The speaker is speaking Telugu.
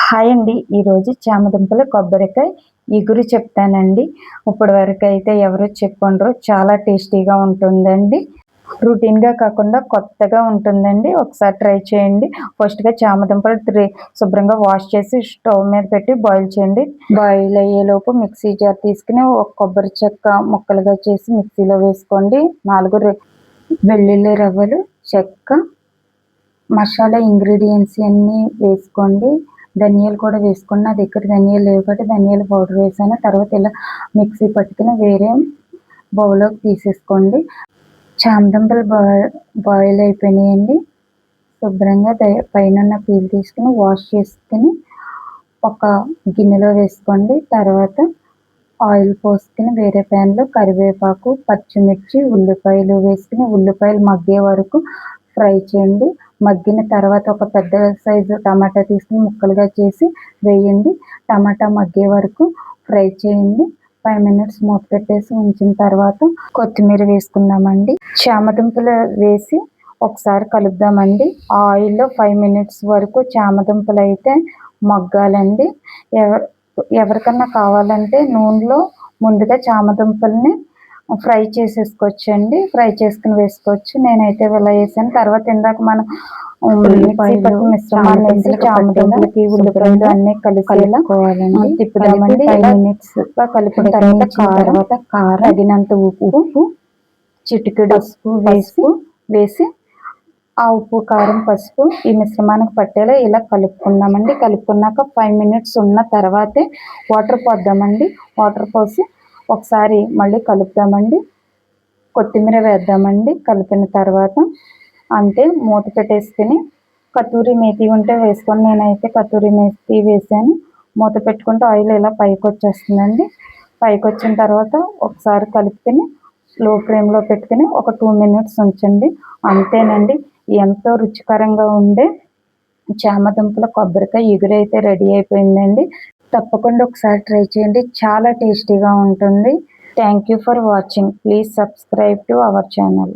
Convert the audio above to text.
హాయ్ అండి. ఈరోజు చామదుంపల కొబ్బరికాయ ఇగురు చెప్తానండి. ఇప్పటి వరకు అయితే ఎవరు చెప్పుండరు. చాలా టేస్టీగా ఉంటుందండి. రొటీన్గా కాకుండా కొత్తగా ఉంటుందండి. ఒకసారి ట్రై చేయండి. ఫస్ట్గా చామదుంపలు శుభ్రంగా వాష్ చేసి స్టవ్ మీద పెట్టి బాయిల్ చేయండి. బాయిల్ అయ్యేలోపు మిక్సీ జార్ తీసుకుని ఒక కొబ్బరి చెక్క ముక్కలుగా చేసి మిక్సీలో వేసుకోండి. 4 వెల్లుల్లి రవ్వలు, చెక్క, మసాలా ఇంగ్రీడియంట్స్ అన్నీ వేసుకోండి. ధనియాలు కూడా వేసుకోండి. నా దగ్గర ధనియాలు లేవు కాబట్టి ధనియాల పౌడర్ వేసాను. తర్వాత ఇలా మిక్సీ పట్టుకుని వేరే బౌల్లోకి తీసేసుకోండి. చామదుంపలు బాయిల్ అయిపోయినాయండి. శుభ్రంగా పైన పీల్ తీసుకుని వాష్ చేసుకుని ఒక గిన్నెలో వేసుకోండి. తర్వాత ఆయిల్ పోసుకుని వేరే ప్యాన్లో కరివేపాకు, పచ్చిమిర్చి, ఉల్లిపాయలు వేసుకుని ఉల్లిపాయలు మగ్గే వరకు ఫ్రై చేయండి. మగ్గిన తర్వాత ఒక పెద్ద సైజు టమాటా తీసుకుని ముక్కలుగా చేసి వేయండి. టమాటా మగ్గే వరకు ఫ్రై చేయండి. 5 మినిట్స్ మూత పెట్టేసి ఉంచిన తర్వాత కొత్తిమీర వేసుకుందామండి. చామదుంపలు వేసి ఒకసారి కలుపుదామండి. ఆ ఆయిల్లో 5 మినిట్స్ వరకు చామదుంపలు అయితే మగ్గాలండి. ఎవరికన్నా కావాలంటే నూనెలో ముందుగా చామదుంపల్ని ఫ్రై చేసేసుకోవచ్చండి. ఫ్రై చేసుకుని వేసుకోవచ్చు. నేనైతే ఇలా వేసాను. తర్వాత ఇందాక మనం మిక్సీ పట్టిన మిశ్రమాన్ని వేసి చామదుంపలకి ఉల్లిపాయలు అన్నీ కలిసేలా తిప్పుదామండి. 5 మినిట్స్ కలిపిన తర్వాత కారం, తగినంత ఉప్పు, చిటికెడు పసుపు వేసి ఆ ఉప్పు, కారం, పసుపు ఈ మిశ్రమానికి పట్టేలా ఇలా కలుపుకుందామండి. కలుపుకున్నాక 5 మినిట్స్ ఉన్న తర్వాతే వాటర్ పోద్దామండి. వాటర్ పోసి ఒకసారి మళ్ళీ కలుపుదామండి. కొత్తిమీర వేద్దామండి. కలిపిన తర్వాత అంతే, మూత పెట్టేసుకుని కస్తూరి మేతి ఉంటే వేసుకొని, నేనైతే కస్తూరి మేతి వేసాను. మూత పెట్టుకుంటే ఆయిల్ ఇలా పైకి వచ్చేస్తుందండి. పైకి వచ్చిన తర్వాత ఒకసారి కలుపుకొని లో ఫ్లేమ్లో పెట్టుకుని ఒక 2 మినిట్స్ ఉంచండి. అంతేనండి. ఎంతో రుచికరంగా ఉండే చామదుంపల కొబ్బరికాయ ఇగురు అయితే రెడీ అయిపోయిందండి. తప్పకుండా ఒకసారి ట్రై చేయండి. చాలా టేస్టీగా ఉంటుంది. Thank you for watching. Please subscribe to our channel.